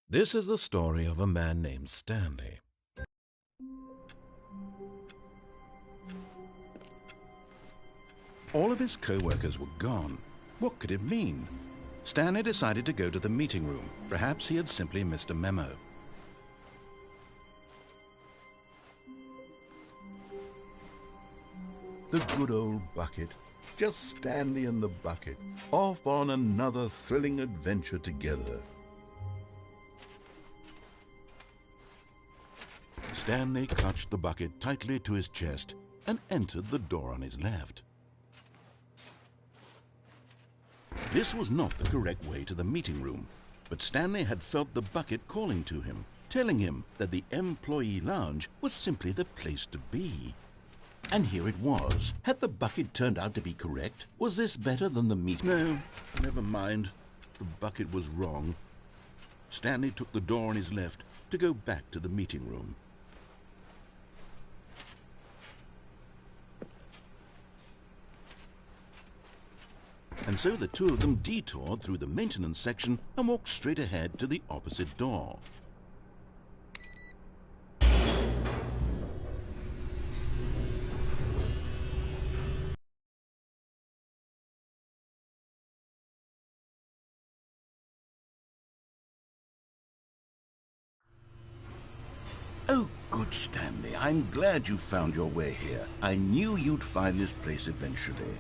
This is the story of a man named Stanley. All of his co-workers were gone. What could it mean? Stanley decided to go to the meeting room. Perhaps he had simply missed a memo. The good old bucket. Just Stanley and the bucket, off on another thrilling adventure together. Stanley clutched the bucket tightly to his chest and entered the door on his left. This was not the correct way to the meeting room, but Stanley had felt the bucket calling to him, telling him that the employee lounge was simply the place to be. And here it was. Had the bucket turned out to be correct? Was this better than the meet? No, never mind. The bucket was wrong. Stanley took the door on his left to go back to the meeting room. And so the two of them detoured through the maintenance section and walked straight ahead to the opposite door. Oh, good Stanley, I'm glad you found your way here. I knew you'd find this place eventually.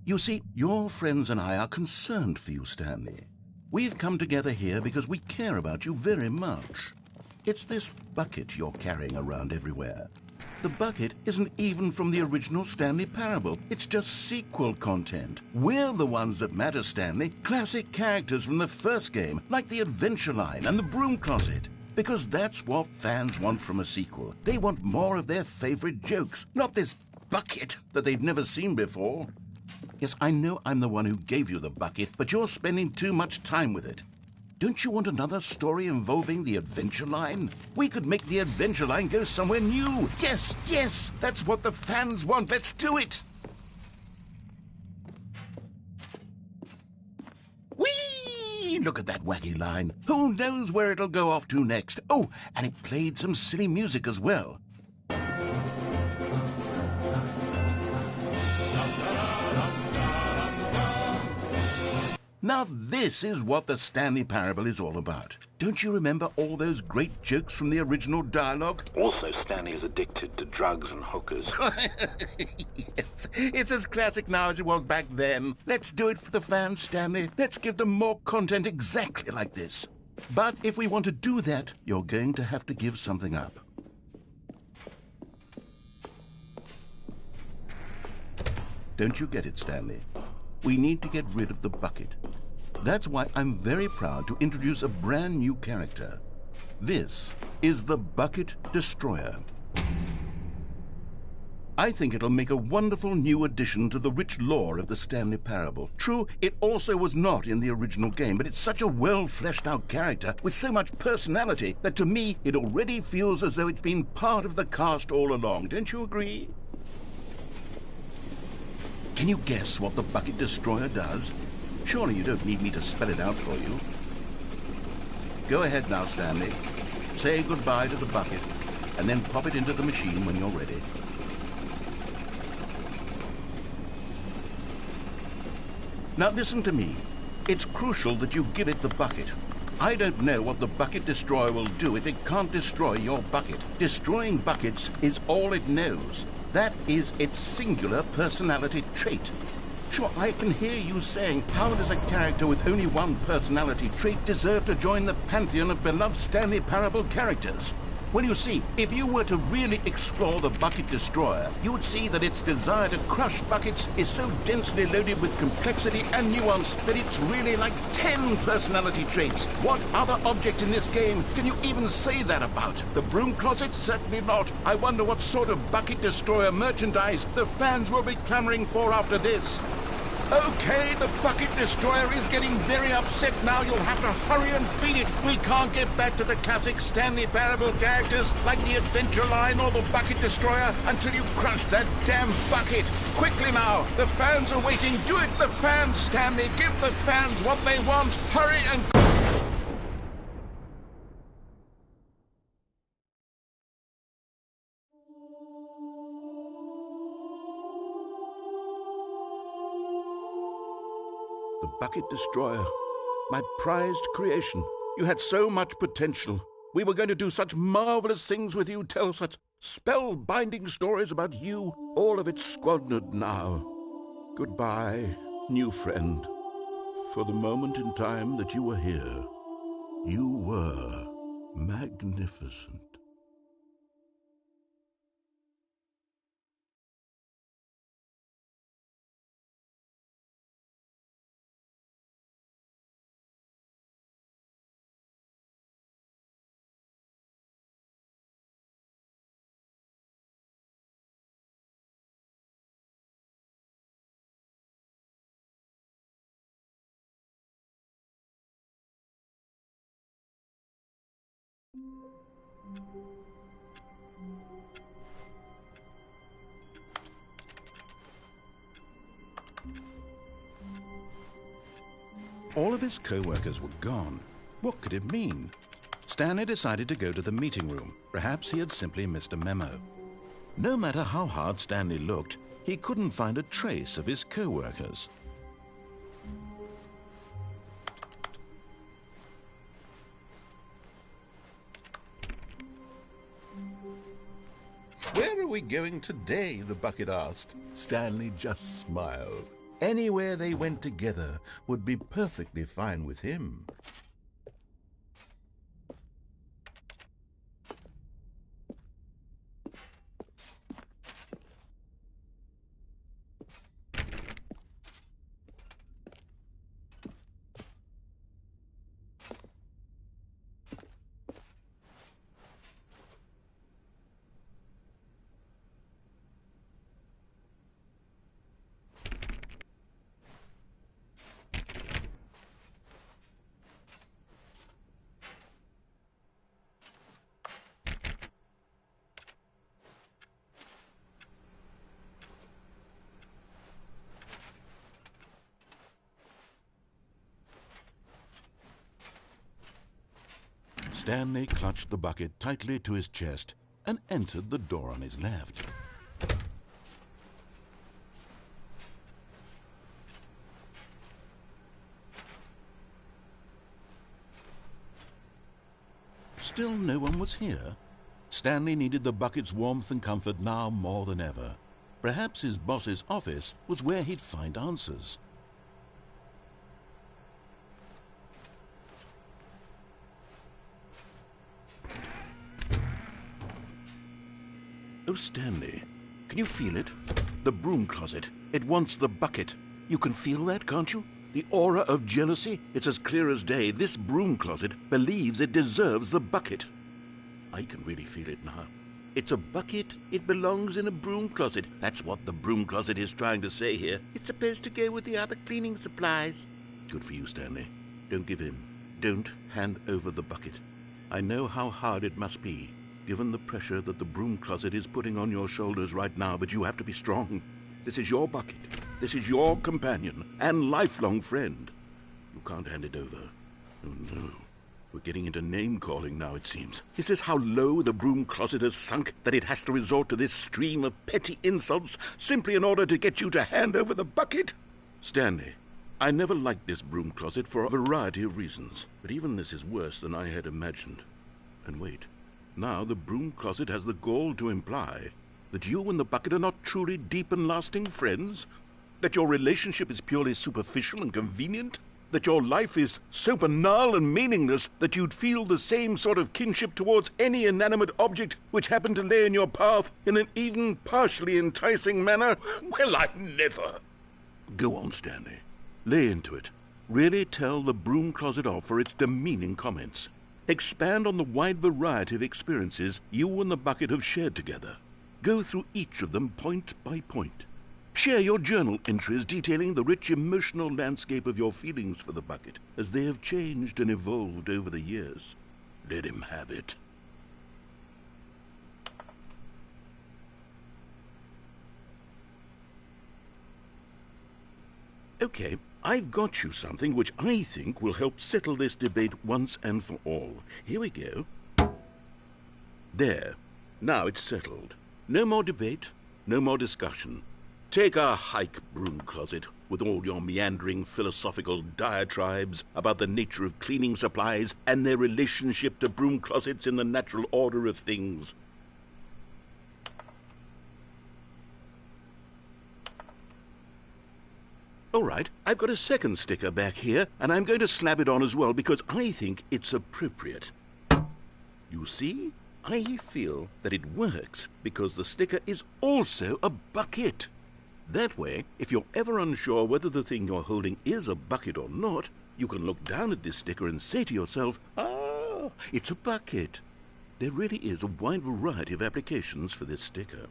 You see, your friends and I are concerned for you, Stanley. We've come together here because we care about you very much. It's this bucket you're carrying around everywhere. The bucket isn't even from the original Stanley Parable. It's just sequel content. We're the ones that matter, Stanley. Classic characters from the first game, like the Adventure Line and the Broom Closet. Because that's what fans want from a sequel. They want more of their favorite jokes, not this bucket that they've never seen before. Yes, I know I'm the one who gave you the bucket, but you're spending too much time with it. Don't you want another story involving the Adventure Line? We could make the Adventure Line go somewhere new. Yes, yes, that's what the fans want. Let's do it. Whee! Look at that wacky line. Who knows where it'll go off to next? Oh, and it played some silly music as well. Now this is what the Stanley Parable is all about. Don't you remember all those great jokes from the original dialogue? Also, Stanley is addicted to drugs and hookers. Yes, it's as classic now as it was back then. Let's do it for the fans, Stanley. Let's give them more content exactly like this. But if we want to do that, you're going to have to give something up. Don't you get it, Stanley? We need to get rid of the bucket. That's why I'm very proud to introduce a brand new character. This is the Bucket Destroyer. I think it'll make a wonderful new addition to the rich lore of the Stanley Parable. True, it also was not in the original game, but it's such a well-fleshed-out character with so much personality that to me it already feels as though it's been part of the cast all along. Don't you agree? Can you guess what the Bucket Destroyer does? Surely you don't need me to spell it out for you. Go ahead now, Stanley. Say goodbye to the bucket, and then pop it into the machine when you're ready. Now listen to me. It's crucial that you give it the bucket. I don't know what the Bucket Destroyer will do if it can't destroy your bucket. Destroying buckets is all it knows. That is its singular personality trait. Sure, I can hear you saying, how does a character with only one personality trait deserve to join the pantheon of beloved Stanley Parable characters? Well, you see, if you were to really explore the Bucket Destroyer, you would see that its desire to crush buckets is so densely loaded with complexity and nuance that it's really like 10 personality traits. What other object in this game can you even say that about? The broom closet? Certainly not. I wonder what sort of Bucket Destroyer merchandise the fans will be clamoring for after this. Okay, the Bucket Destroyer is getting very upset now. You'll have to hurry and feed it. We can't get back to the classic Stanley Parable characters like the Adventure Line or the Bucket Destroyer until you crush that damn bucket. Quickly now, the fans are waiting. Do it, the fans, Stanley. Give the fans what they want. Hurry and... The Bucket Destroyer, my prized creation. You had so much potential. We were going to do such marvelous things with you, tell such spellbinding stories about you. All of it squandered now. Goodbye, new friend. For the moment in time that you were here, you were magnificent. All of his co-workers were gone. What could it mean? Stanley decided to go to the meeting room. Perhaps he had simply missed a memo. No matter how hard Stanley looked, he couldn't find a trace of his co-workers. Where are we going today? The bucket asked. Stanley just smiled. Anywhere they went together would be perfectly fine with him. Stanley clutched the bucket tightly to his chest and entered the door on his left. Still no one was here. Stanley needed the bucket's warmth and comfort now more than ever. Perhaps his boss's office was where he'd find answers. Oh, Stanley, can you feel it? The broom closet. It wants the bucket. You can feel that, can't you? The aura of jealousy? It's as clear as day. This broom closet believes it deserves the bucket. I can really feel it now. It's a bucket. It belongs in a broom closet. That's what the broom closet is trying to say here. It's supposed to go with the other cleaning supplies. Good for you, Stanley. Don't give in. Don't hand over the bucket. I know how hard it must be, given the pressure that the broom closet is putting on your shoulders right now, but you have to be strong. This is your bucket. This is your companion and lifelong friend. You can't hand it over. Oh, no. We're getting into name-calling now, it seems. Is this how low the broom closet has sunk, that it has to resort to this stream of petty insults simply in order to get you to hand over the bucket? Stanley, I never liked this broom closet for a variety of reasons, but even this is worse than I had imagined. And wait, now the broom closet has the gall to imply that you and the bucket are not truly deep and lasting friends? That your relationship is purely superficial and convenient? That your life is so banal and meaningless that you'd feel the same sort of kinship towards any inanimate object which happened to lay in your path in an even partially enticing manner? Well, I never. Go on, Stanley. Lay into it. Really tell the broom closet off for its demeaning comments. Expand on the wide variety of experiences you and the bucket have shared together. Go through each of them point by point. Share your journal entries detailing the rich emotional landscape of your feelings for the bucket as they have changed and evolved over the years. Let him have it. Okay, I've got you something which I think will help settle this debate once and for all. Here we go. There. Now it's settled. No more debate, no more discussion. Take a hike, broom closet, with all your meandering philosophical diatribes about the nature of cleaning supplies and their relationship to broom closets in the natural order of things. All right, I've got a second sticker back here, and I'm going to slap it on as well because I think it's appropriate. You see? I feel that it works because the sticker is also a bucket. That way, if you're ever unsure whether the thing you're holding is a bucket or not, you can look down at this sticker and say to yourself, "Ah, it's a bucket." There really is a wide variety of applications for this sticker.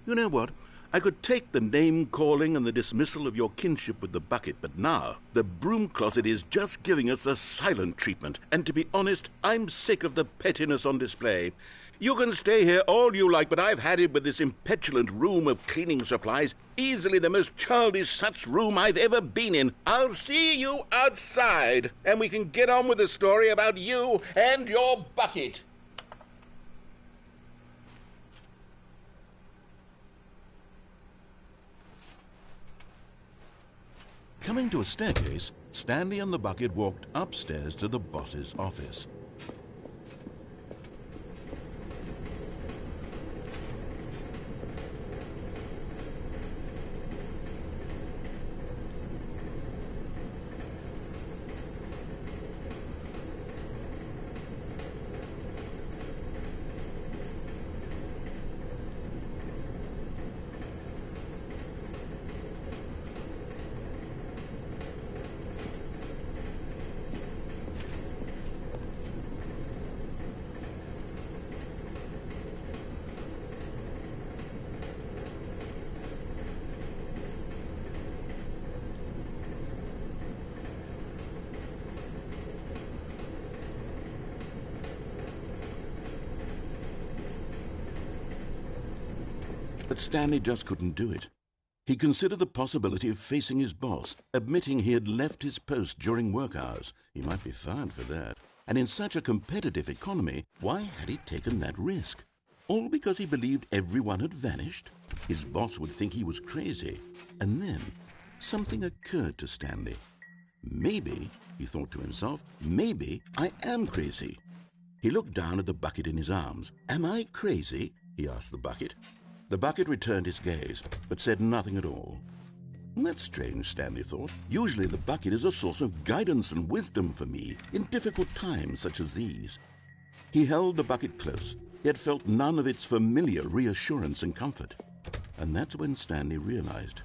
You know what? I could take the name-calling and the dismissal of your kinship with the bucket, but now the broom closet is just giving us the silent treatment, and to be honest, I'm sick of the pettiness on display. You can stay here all you like, but I've had it with this impetulant room of cleaning supplies, easily the most childish such room I've ever been in. I'll see you outside, and we can get on with the story about you and your bucket. Coming to a staircase, Stanley and the bucket walked upstairs to the boss's office. But Stanley just couldn't do it. He considered the possibility of facing his boss, admitting he had left his post during work hours. He might be fired for that. And in such a competitive economy, why had he taken that risk? All because he believed everyone had vanished? His boss would think he was crazy. And then something occurred to Stanley. Maybe, he thought to himself, maybe I am crazy. He looked down at the bucket in his arms. Am I crazy? He asked the bucket. The bucket returned his gaze, but said nothing at all. That's strange, Stanley thought. Usually the bucket is a source of guidance and wisdom for me in difficult times such as these. He held the bucket close, yet felt none of its familiar reassurance and comfort. And that's when Stanley realized,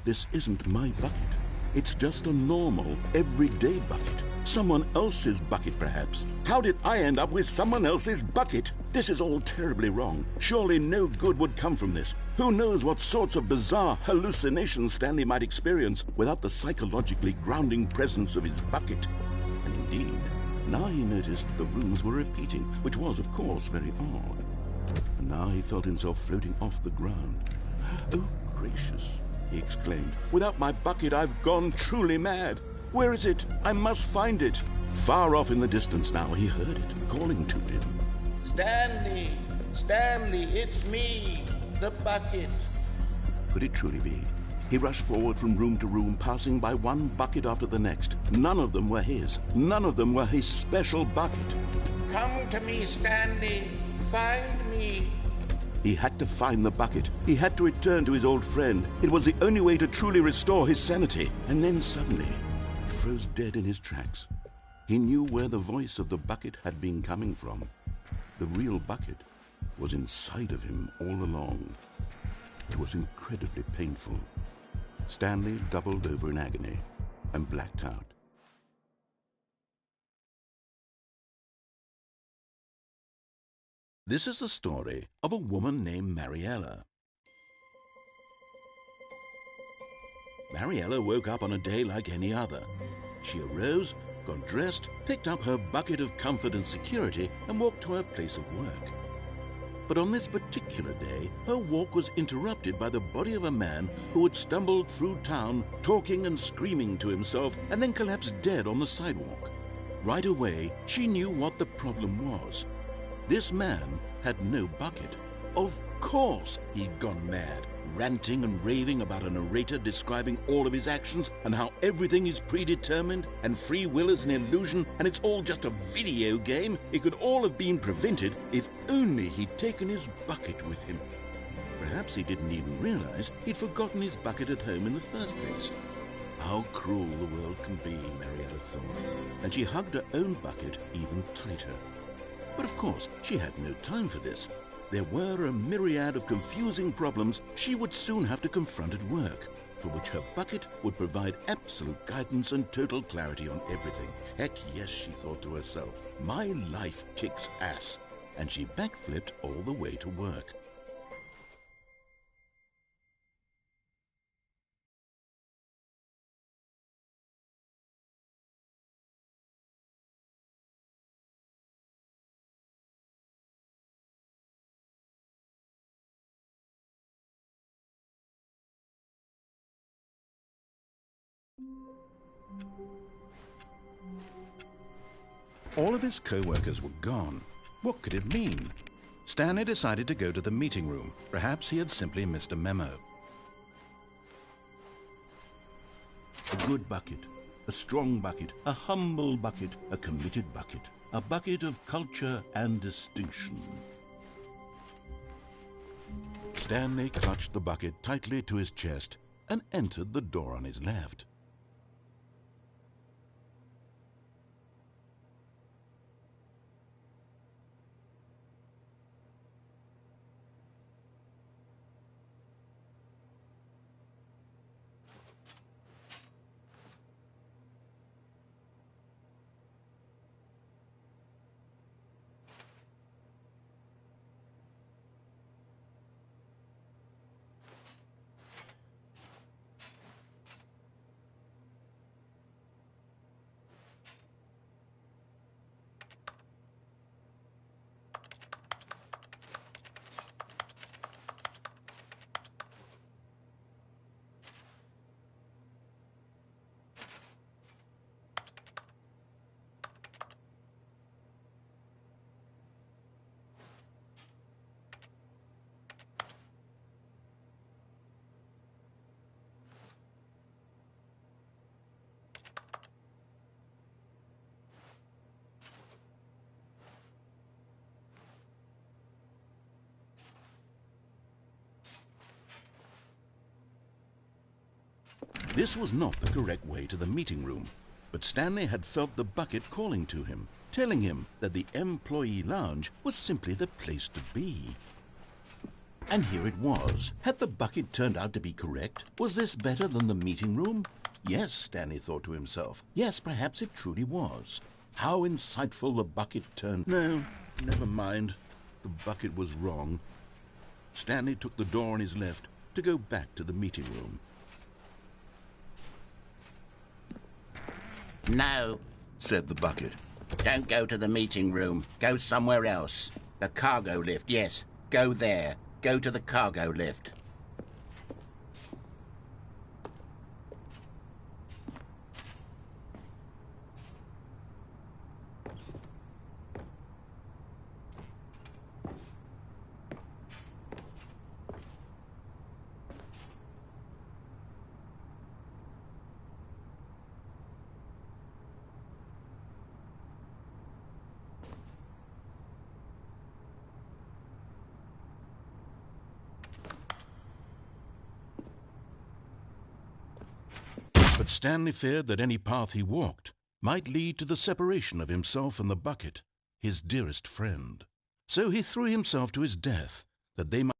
this isn't my bucket. It's just a normal, everyday bucket. Someone else's bucket, perhaps. How did I end up with someone else's bucket? This is all terribly wrong. Surely no good would come from this. Who knows what sorts of bizarre hallucinations Stanley might experience without the psychologically grounding presence of his bucket. And indeed, now he noticed that the runes were repeating, which was, of course, very odd. And now he felt himself floating off the ground. "Oh, gracious," he exclaimed. "Without my bucket, I've gone truly mad. Where is it? I must find it." Far off in the distance now, he heard it, calling to him. "Stanley! Stanley, it's me, the bucket." Could it truly be? He rushed forward from room to room, passing by one bucket after the next. None of them were his. None of them were his special bucket. "Come to me, Stanley. Find me." He had to find the bucket. He had to return to his old friend. It was the only way to truly restore his sanity. And then suddenly, he froze dead in his tracks. He knew where the voice of the bucket had been coming from. The real bucket was inside of him all along. It was incredibly painful. Stanley doubled over in agony and blacked out. This is the story of a woman named Mariella. Mariella woke up on a day like any other. She arose, got dressed, picked up her bucket of comfort and security, and walked to her place of work. But on this particular day, her walk was interrupted by the body of a man who had stumbled through town, talking and screaming to himself, and then collapsed dead on the sidewalk. Right away, she knew what the problem was. This man had no bucket. Of course he'd gone mad, ranting and raving about a narrator describing all of his actions and how everything is predetermined and free will is an illusion and it's all just a video game. It could all have been prevented if only he'd taken his bucket with him. Perhaps he didn't even realize he'd forgotten his bucket at home in the first place. How cruel the world can be, Mariella thought, and she hugged her own bucket even tighter. But of course, she had no time for this. There were a myriad of confusing problems she would soon have to confront at work, for which her bucket would provide absolute guidance and total clarity on everything. Heck yes, she thought to herself, my life kicks ass. And she backflipped all the way to work. All of his co-workers were gone. What could it mean? Stanley decided to go to the meeting room. Perhaps he had simply missed a memo. A good bucket, a strong bucket, a humble bucket, a committed bucket, a bucket of culture and distinction. Stanley clutched the bucket tightly to his chest and entered the door on his left. This was not the correct way to the meeting room, but Stanley had felt the bucket calling to him, telling him that the employee lounge was simply the place to be. And here it was. Had the bucket turned out to be correct? Was this better than the meeting room? Yes, Stanley thought to himself. Yes, perhaps it truly was. How insightful the bucket turned. No, never mind. The bucket was wrong. Stanley took the door on his left to go back to the meeting room. No, said the bucket. don't go to the meeting room. Go somewhere else. The cargo lift, yes. Go there. Go to the cargo lift. But Stanley feared that any path he walked might lead to the separation of himself and the bucket, his dearest friend. So he threw himself to his death, that they might